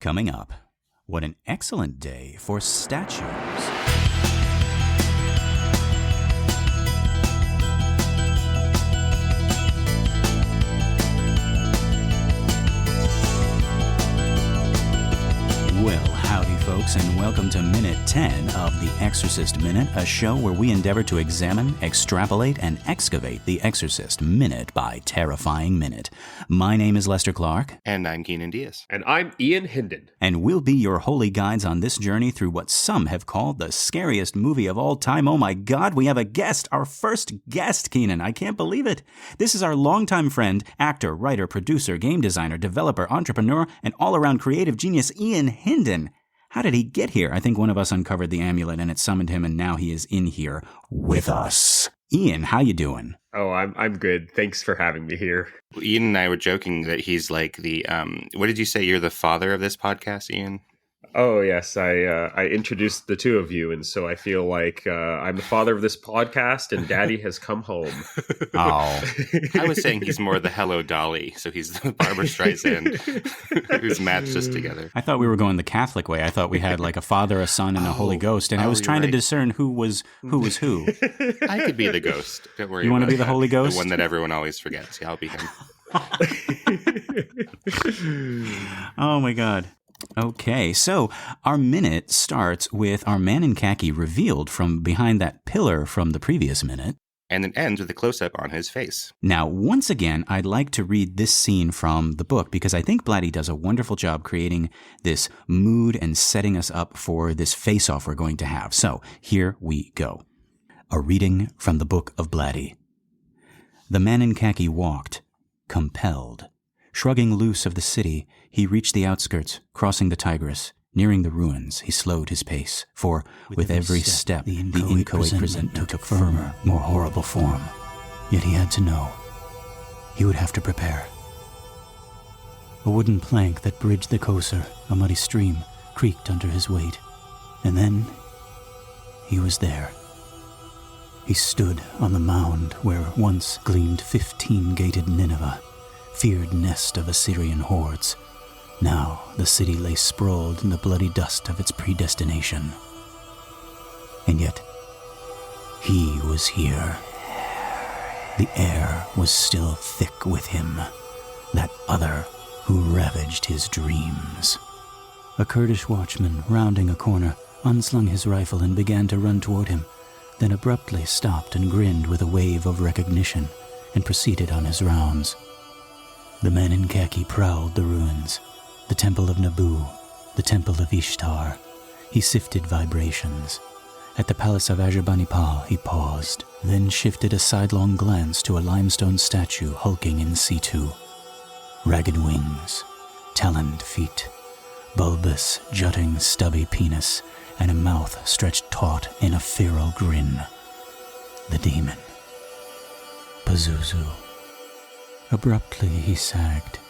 Coming up, what an excellent day for statues. Well, howdy folks, and welcome to Minute 10 of The Exorcist Minute, a show where we endeavor to examine, extrapolate, and excavate The Exorcist minute by terrifying minute. My name is Lester Clark. And I'm Keenan Diaz. And I'm Ian Hinden. And we'll be your holy guides on this journey through what some have called the scariest movie of all time. Oh my God, we have a guest, our first guest, Keenan. I can't believe it. This is our longtime friend, actor, writer, producer, game designer, developer, entrepreneur, and all-around creative genius, Ian Hinden. How did he get here? I think one of us uncovered the amulet and it summoned him, and now he is in here with us. Ian, how you doing? Oh, I'm good. Thanks for having me here. Ian and I were joking that he's like the, what did you say? You're the father of this podcast, Ian? Oh, yes. I introduced the two of you, and so I feel like I'm the father of this podcast, and Daddy has come home. Oh. I was saying he's more the Hello Dolly, so he's the Barbra Streisand who's matched us together. I thought we were going the Catholic way. I thought we had like a Father, a Son, and a Holy Ghost, and I was trying to discern who was who. I could be the ghost. Don't worry. You want to be the that. Holy Ghost? The one that everyone always forgets. Yeah, I'll be him. Oh my God. Okay, so our minute starts with our man in khaki revealed from behind that pillar from the previous minute. And it ends with a close-up on his face. Now, once again, I'd like to read this scene from the book because I think Blatty does a wonderful job creating this mood and setting us up for this face-off we're going to have. So, here we go. A reading from the Book of Blatty. The man in khaki walked, compelled. Shrugging loose of the city, he reached the outskirts, crossing the Tigris. Nearing the ruins, he slowed his pace, for with every step the inchoate presentment took firmer, more horrible form. Yet he had to know. He would have to prepare. A wooden plank that bridged the Kosar, a muddy stream, creaked under his weight. And then he was there. He stood on the mound where once gleamed 15-gated Nineveh, feared nest of Assyrian hordes. Now the city lay sprawled in the bloody dust of its predestination. And yet, he was here. The air was still thick with him, that other who ravaged his dreams. A Kurdish watchman, rounding a corner, unslung his rifle and began to run toward him, then abruptly stopped and grinned with a wave of recognition and proceeded on his rounds. The man in khaki prowled the ruins, the temple of Nabu, the temple of Ishtar. He sifted vibrations. At the palace of Ashurbanipal, he paused, then shifted a sidelong glance to a limestone statue hulking in situ. Ragged wings, taloned feet, bulbous, jutting, stubby penis, and a mouth stretched taut in a feral grin. The demon. Pazuzu. Abruptly he sagged.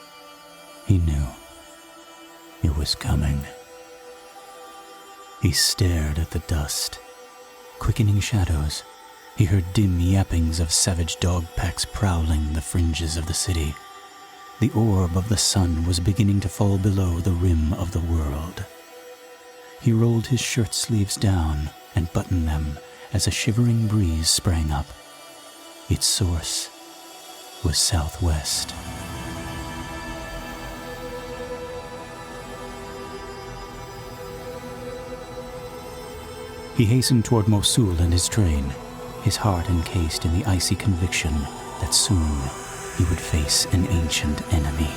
He knew. It was coming. He stared at the dust. Quickening shadows, he heard dim yappings of savage dog packs prowling the fringes of the city. The orb of the sun was beginning to fall below the rim of the world. He rolled his shirt sleeves down and buttoned them as a shivering breeze sprang up. Its source was southwest. He hastened toward Mosul and his train, his heart encased in the icy conviction that soon he would face an ancient enemy.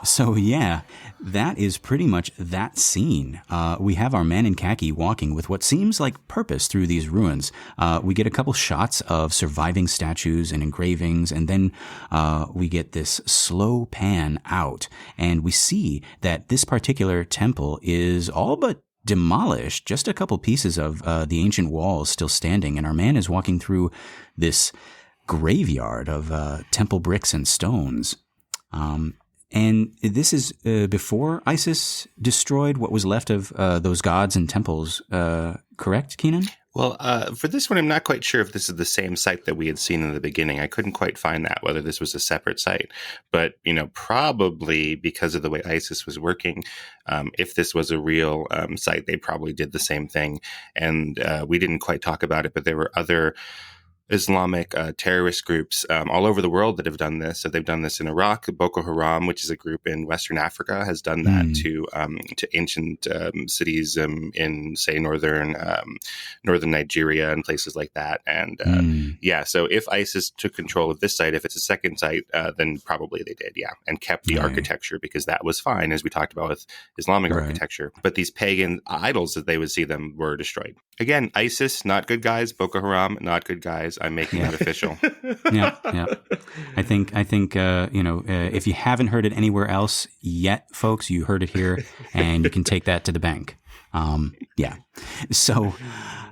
So yeah, that is pretty much that scene. We have our man in khaki walking with what seems like purpose through these ruins. We get a couple shots of surviving statues and engravings, and then we get this slow pan out, and we see that this particular temple is all but demolished, just a couple pieces of the ancient walls still standing, and our man is walking through this graveyard of temple bricks and stones. And this is before ISIS destroyed what was left of those gods and temples, correct, Keenan? Well, for this one, I'm not quite sure if this is the same site that we had seen in the beginning. I couldn't quite find that, whether this was a separate site. But, probably because of the way ISIS was working, if this was a real site, they probably did the same thing. And we didn't quite talk about it, but there were other Islamic terrorist groups all over the world that have done this. So they've done this in Iraq. Boko Haram, which is a group in Western Africa, has done that to ancient cities in, say, northern Nigeria and places like that. And so if ISIS took control of this site, if it's a second site, then probably they did, and kept the architecture, because that was fine, as we talked about with Islamic architecture. But these pagan idols, as they would see them, were destroyed. Again, ISIS, not good guys. Boko Haram, not good guys. I'm making that official. Yeah. I think if you haven't heard it anywhere else yet, folks, you heard it here, and you can take that to the bank. So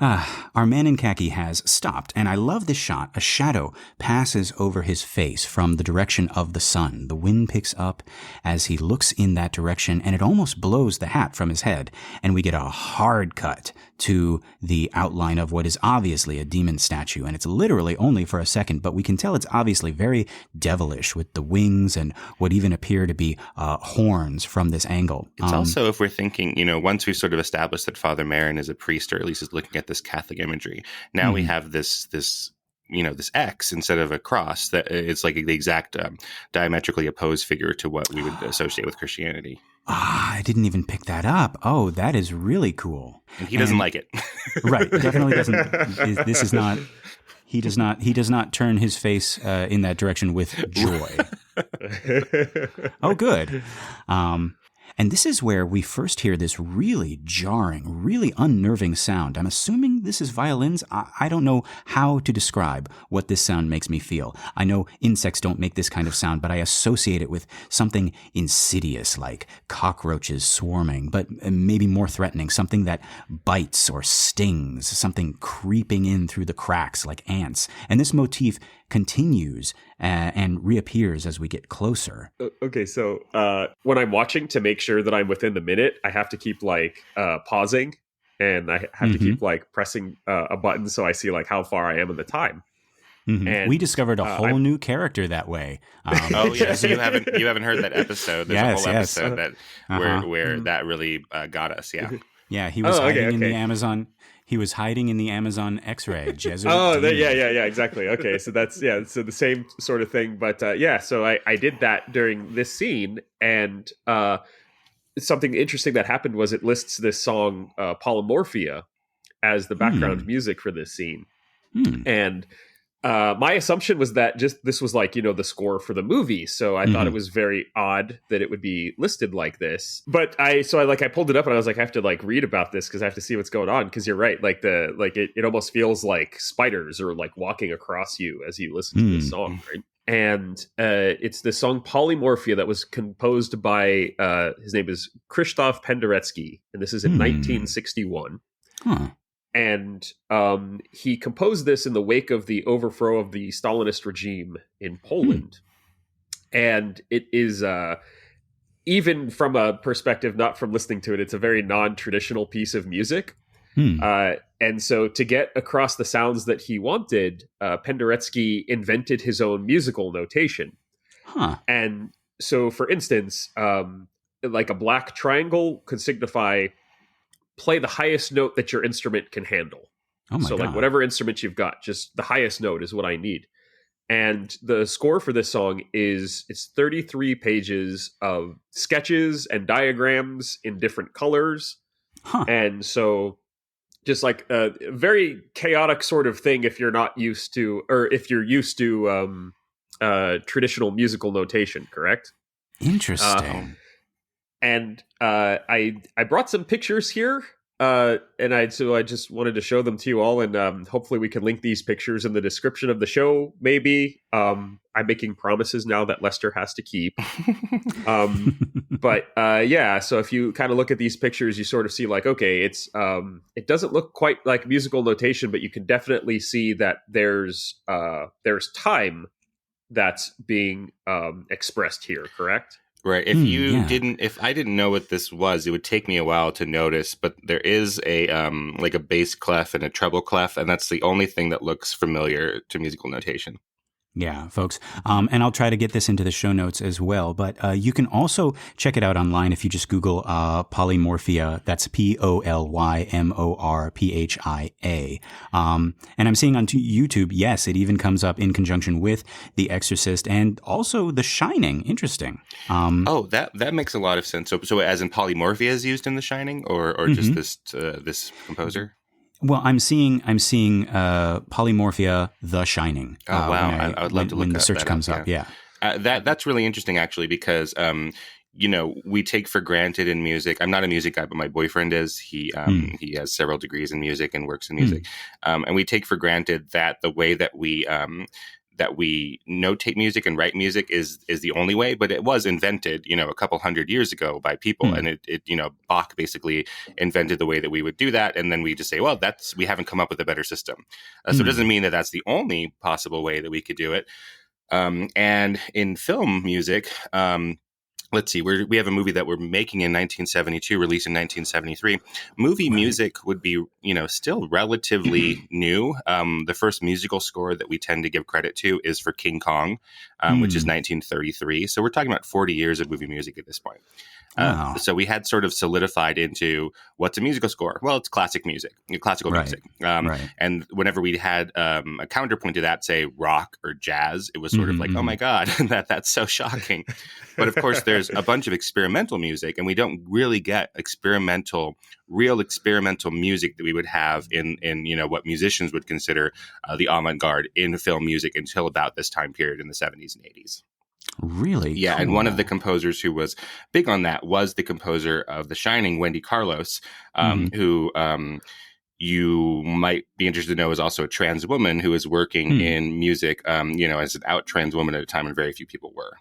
our man in khaki has stopped, and I love this shot. A shadow passes over his face from the direction of the sun. The wind picks up as he looks in that direction, and it almost blows the hat from his head, and we get a hard cut to the outline of what is obviously a demon statue, and it's literally only for a second, but we can tell it's obviously very devilish with the wings and what even appear to be horns from this angle. It's also, if we're thinking, once we've sort of established that Father Marin is a priest, or at least is looking at this Catholic imagery, now we have this X instead of a cross, that it's like the exact diametrically opposed figure to what we would associate with Christianity. I didn't even pick that up. Oh, that is really cool. And he doesn't like it. Right. Definitely doesn't. This is not, he does not turn his face in that direction with joy. Oh, good. And this is where we first hear this really jarring, really unnerving sound. I'm assuming this is violins. I don't know how to describe what this sound makes me feel. I know insects don't make this kind of sound, but I associate it with something insidious like cockroaches swarming, but maybe more threatening, something that bites or stings, something creeping in through the cracks like ants. And this motif continues and reappears as we get closer. Okay, so when I'm watching, to make sure that I'm within the minute, I have to keep pausing, and I have to keep pressing a button so I see how far I am in the time. And we discovered a whole new character that way. Oh yeah, so you haven't heard that episode? There's a whole episode that where that really got us. Yeah, he was hiding in the Amazon. He was hiding in the Amazon X-ray. Jesuit. Exactly. Okay, so that's so the same sort of thing. But so I did that during this scene, and something interesting that happened was it lists this song Polymorphia as the background music for this scene, and my assumption was that this was the score for the movie. So I thought it was very odd that it would be listed like this. But I pulled it up and I was like, I have to read about this because I have to see what's going on. Because you're right, it almost feels like spiders are walking across you as you listen to this song, right? And it's the song Polymorphia that was composed by his name is Krzysztof Penderecki, and this is in 1961. And he composed this in the wake of the overthrow of the Stalinist regime in Poland. And it is, even from a perspective, not from listening to it, it's a very non-traditional piece of music. And so to get across the sounds that he wanted, Penderecki invented his own musical notation. And so, for instance, a black triangle could signify play the highest note that your instrument can handle. Oh my God. Whatever instrument you've got, just the highest note is what I need. And the score for this song it's 33 pages of sketches and diagrams in different colors. And so just a very chaotic sort of thing if you're not used to, or if you're used to traditional musical notation, correct? Interesting. And I brought some pictures here, and I just wanted to show them to you all, and hopefully we can link these pictures in the description of the show. Maybe I'm making promises now that Lester has to keep. But so if you kind of look at these pictures, you sort of see okay, it's it doesn't look quite like musical notation, but you can definitely see that there's time that's being expressed here. Correct? Right. If I didn't know what this was, it would take me a while to notice. But there is a like a bass clef and a treble clef, and that's the only thing that looks familiar to musical notation. Yeah, folks. And I'll try to get this into the show notes as well. But you can also check it out online if you just Google polymorphia. That's POLYMORPHIA. And I'm seeing on YouTube, yes, it even comes up in conjunction with The Exorcist and also The Shining. Interesting. That makes a lot of sense. So as in polymorphia is used in The Shining, or just this composer? Well, I'm seeing polymorphia, The Shining. Oh wow! I would love to look when the search comes up. Yeah, that's really interesting actually, because we take for granted in music. I'm not a music guy, but my boyfriend is. He has several degrees in music and works in music, and we take for granted that the way that we notate music and write music is the only way, but it was invented, a couple hundred years ago by people. And it Bach basically invented the way that we would do that. And then we just say, well, we haven't come up with a better system. So it doesn't mean that that's the only possible way that we could do it. And in film music, let's see, we have a movie that we're making in 1972, released in 1973. Movie music would be, still relatively new. The first musical score that we tend to give credit to is for King Kong, which is 1933. So we're talking about 40 years of movie music at this point. Wow. So we had sort of solidified into what's a musical score? Well, it's classical music. And whenever we had a counterpoint to that, say rock or jazz, it was sort of like, oh my God, that's so shocking. But of course, there's a bunch of experimental music, and we don't really get real experimental music that we would have in what musicians would consider the avant-garde in film music until about this time period in the 70s and 80s. Really? Yeah, cool. And one of the composers who was big on that was the composer of The Shining, Wendy Carlos, who you might be interested to know is also a trans woman who is working in music, as an out trans woman at a time when very few people were.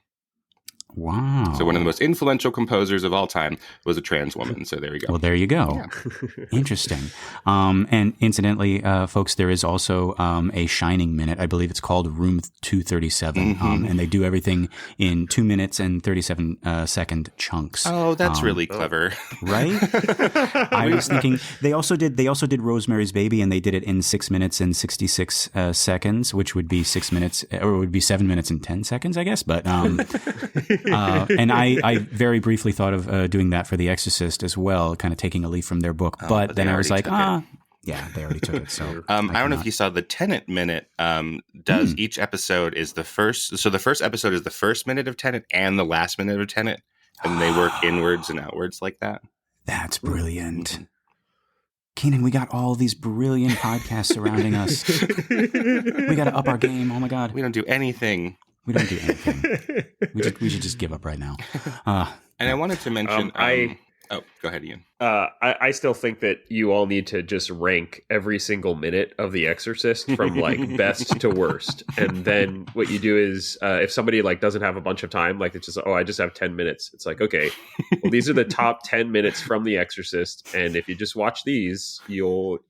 Wow. So one of the most influential composers of all time was a trans woman. So there you go. Well, there you go. Yeah. Interesting. And incidentally, folks, there is also a Shining minute. I believe it's called Room 237. And they do everything in 2 minutes and 37 second chunks. Oh, that's really clever. Right? I was thinking they also did Rosemary's Baby, and they did it in 6 minutes and 66 seconds, which would be 6 minutes, or it would be 7 minutes and 10 seconds, I guess. But and I very briefly thought of doing that for The Exorcist as well, kind of taking a leaf from their book. But then I was like, yeah, they already took it. So I don't know if you saw the Tenet minute. Each episode is the first. So the first episode is the first minute of Tenet and the last minute of Tenet, and they work inwards and outwards like that. That's brilliant. Keenan, we got all these brilliant podcasts surrounding us. We got to up our game. Oh my God. We don't do anything. We don't do anything. We should just give up right now. And I wanted to mention... go ahead, Ian. I still think that you all need to just rank every single minute of The Exorcist from like best to worst. And then what you do is if somebody like doesn't have a bunch of time, like it's just, I just have 10 minutes. It's like, okay, well, these are the top 10 minutes from The Exorcist. And if you just watch these, you'll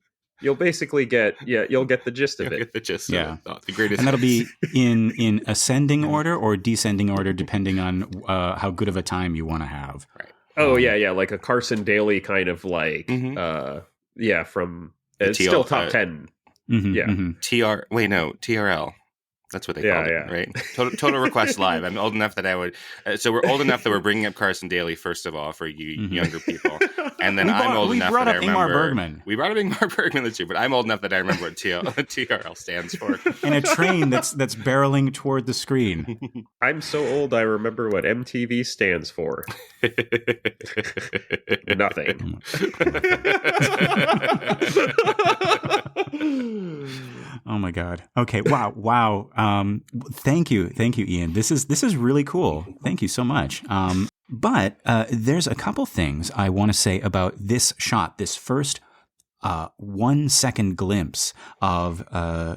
basically get the gist of it. Get the gist of it. Oh, the greatest. And that'll be in ascending order or descending order, depending on how good of a time you want to have. Right. Oh yeah, like a Carson Daly kind of like, from it's still top 10. TRL. That's what they call it, right? Total Request Live. I'm old enough that I would. So we're old enough that we're bringing up Carson Daly first of all for you younger people, and then I'm old enough that I remember. Ingmar Bergman. We brought up Ingmar Bergman this year, but I'm old enough that I remember what TRL stands for. In a train that's barreling toward the screen. I'm so old I remember what MTV stands for. Nothing. Oh my God. Okay. Wow. Thank you, Ian. This is really cool. Thank you so much. But there's a couple things I want to say about this shot, this first 1 second glimpse of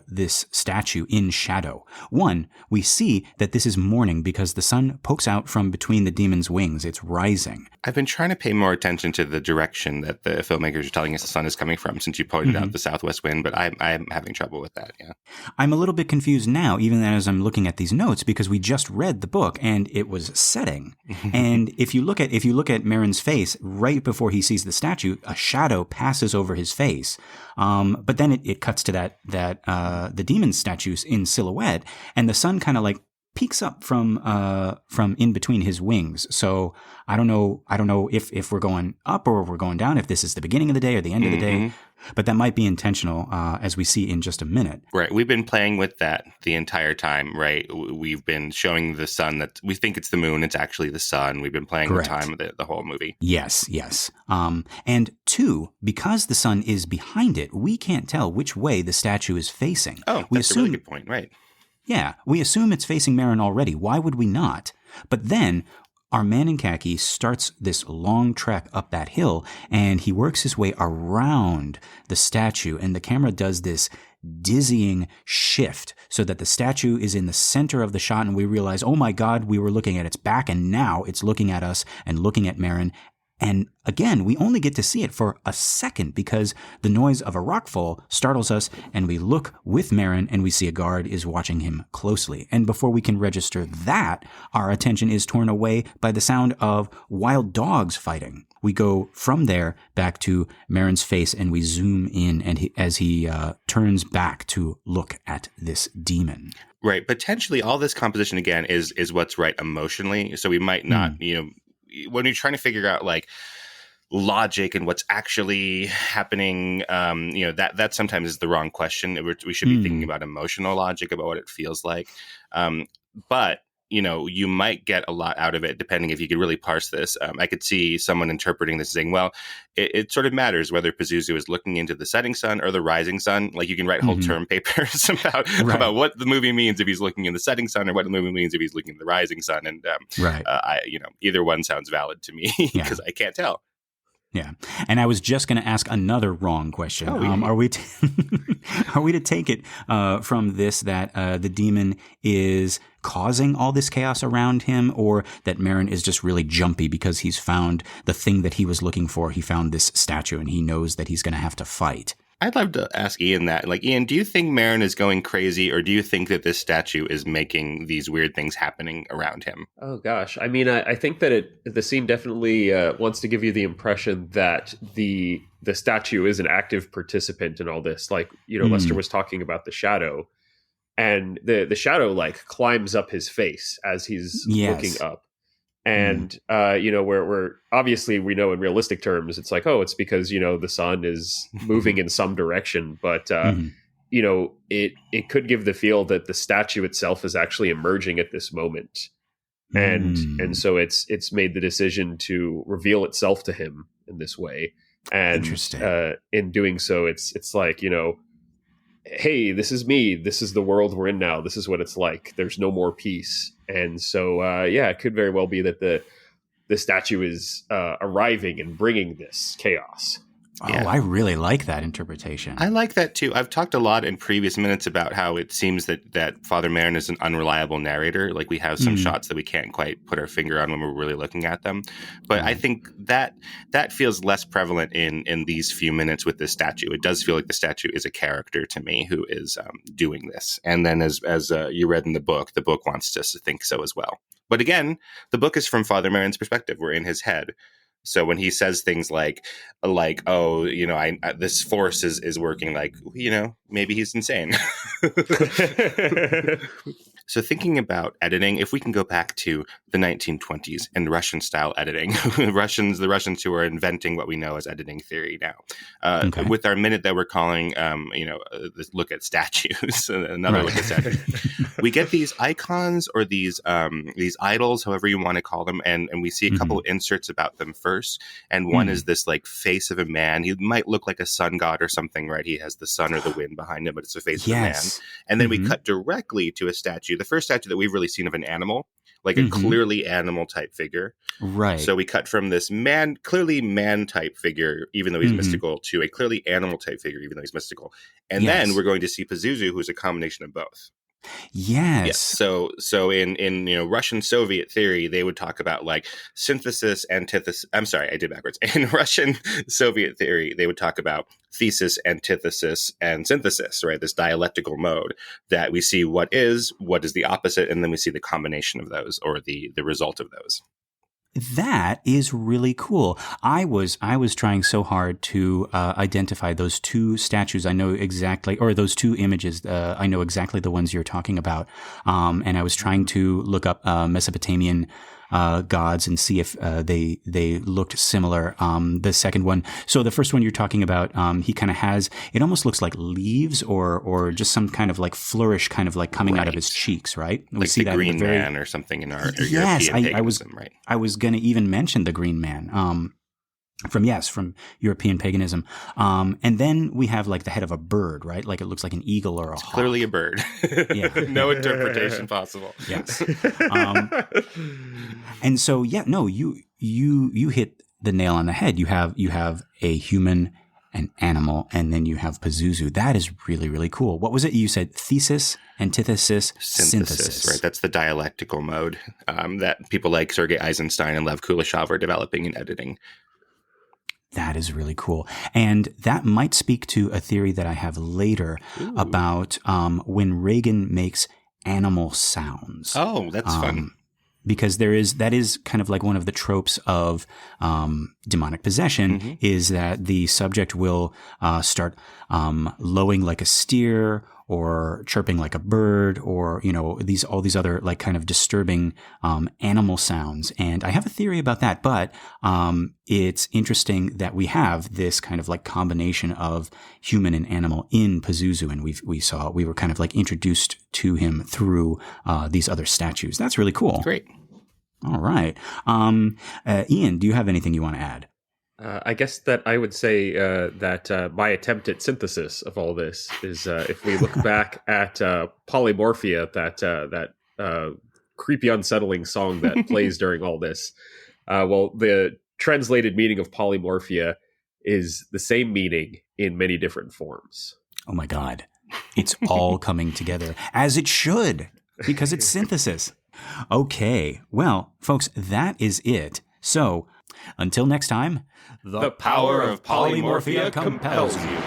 this statue in shadow. One, we see that this is morning because the sun pokes out from between the demon's wings. It's rising. I've been trying to pay more attention to the direction that the filmmakers are telling us the sun is coming from, since you pointed out the southwest wind, but I'm having trouble with that, yeah. I'm a little bit confused now, even as I'm looking at these notes, because we just read the book and it was setting. And if you look at Merrin's face right before he sees the statue, a shadow passes over his face. But then it cuts to the demon statues in silhouette, and the sun kind of like peeks up from in between his wings. So I don't know if we're going up or we're going down, if this is the beginning of the day or the end of the day, but that might be intentional, as we see in just a minute. Right. We've been playing with that the entire time, right? We've been showing the sun that we think it's the moon. It's actually the sun. We've been playing with time of the whole movie. Yes. And 2, because the sun is behind it, we can't tell which way the statue is facing. Oh, that's a really good point. Right. Yeah, we assume it's facing Merrin already. Why would we not? But then our man in khaki starts this long trek up that hill, and he works his way around the statue, and the camera does this dizzying shift so that the statue is in the center of the shot, and we realize, oh my God, we were looking at its back, and now it's looking at us and looking at Merrin. And again, we only get to see it for a second because the noise of a rockfall startles us, and we look with Merrin and we see a guard is watching him closely. And before we can register that, our attention is torn away by the sound of wild dogs fighting. We go from there back to Merrin's face, and we zoom in and as he turns back to look at this demon. Right. Potentially all this composition again is what's right emotionally. So we might not, when you're trying to figure out like logic and what's actually happening, that sometimes is the wrong question. We should be thinking about emotional logic, about what it feels like. But you might get a lot out of it depending if you could really parse this. I could see someone interpreting this saying, well, it sort of matters whether Pazuzu is looking into the setting sun or the rising sun. Like you can write whole term papers about what the movie means if he's looking in the setting sun or what the movie means if he's looking in the rising sun. And either one sounds valid to me because I can't tell. Yeah. And I was just going to ask another wrong question. Are we to take it from this that the demon is causing all this chaos around him, or that Merrin is just really jumpy because he's found the thing that he was looking for? He found this statue and he knows that he's going to have to fight. I'd love to ask Ian that. Like, Ian, do you think Merrin is going crazy, or do you think that this statue is making these weird things happening around him? Oh, gosh. I mean, I think that the scene definitely wants to give you the impression that the statue is an active participant in all this. Like, Lester was talking about the shadow, and the shadow, like, climbs up his face as he's looking up. And, where obviously we know in realistic terms, it's like, oh, it's because, the sun is moving in some direction. But, it could give the feel that the statue itself is actually emerging at this moment. And so it's made the decision to reveal itself to him in this way. And in doing so, it's like, hey, this is me. This is the world we're in now. This is what it's like. There's no more peace. And so, it could very well be that the statue is arriving and bringing this chaos. Oh, I really like that interpretation. I like that too. I've talked a lot in previous minutes about how it seems that Father Merrin is an unreliable narrator. Like we have some shots that we can't quite put our finger on when we're really looking at them. But I think that feels less prevalent in these few minutes with this statue. It does feel like the statue is a character to me who is doing this. And then as you read in the book wants us to think so as well. But again, the book is from Father Merrin's perspective. We're in his head. So when he says things like, oh, this force is working, like, maybe he's insane. So thinking about editing, if we can go back to the 1920s and Russian style editing, the Russians who are inventing what we know as editing theory now, with our minute that we're calling, this look at statues, another look at statues, we get these icons or these idols, however you want to call them. And we see a couple of inserts about them first. And one is this like face of a man. He might look like a sun god or something, right? He has the sun or the wind behind him, but it's the face of a man. And then we cut directly to a statue. The first statue that we've really seen of an animal like a clearly animal type figure. Right. So we cut from this clearly man type figure, even though he's mystical, to a clearly animal type figure, even though he's mystical. And then we're going to see Pazuzu, who's a combination of both. Yes. So in Russian Soviet theory, they would talk about like synthesis, antithesis. I'm sorry, I did backwards. In Russian Soviet theory, they would talk about thesis, antithesis, and synthesis, right? This dialectical mode that we see what is the opposite, and then we see the combination of those, or the result of those. That is really cool. I was trying so hard to identify those two statues. I know exactly, or those two images. I know exactly the ones you're talking about. And I was trying to look up Mesopotamian gods and see if they looked similar. The second one, so the first one you're talking about, he kind of has, it almost looks like leaves or just some kind of like flourish, kind of like coming out of his cheeks, right? We like see the that Green Man or something in our yes, European paganism, right? I was going to even mention the Green Man. From European paganism. And then we have like the head of a bird, right? Like it looks like an eagle or a hawk. Clearly a bird. Yeah. No interpretation possible. Yes. And so, you hit the nail on the head. You have a human, an animal, and then you have Pazuzu. That is really, really cool. What was it? You said thesis, antithesis, synthesis. Right. That's the dialectical mode that people like Sergei Eisenstein and Lev Kuleshov are developing in editing. That is really cool. And that might speak to a theory that I have later about when Reagan makes animal sounds. Oh, that's fun. Because that is kind of like one of the tropes of demonic possession is that the subject will start lowing like a steer or chirping like a bird, or all these other like kind of disturbing animal sounds. And I have a theory about that, but it's interesting that we have this kind of like combination of human and animal in Pazuzu, and we were kind of like introduced to him through these other statues. That's really cool. Great. All right. Ian, do you have anything you want to add? I guess that I would say that my attempt at synthesis of all this is if we look back at Polymorphia, that creepy, unsettling song that plays during all this. Well, the translated meaning of polymorphia is the same meaning in many different forms. Oh my God. It's all coming together, as it should, because it's synthesis. Okay. Well, folks, that is it. So, until next time, the power of polymorphia compels you.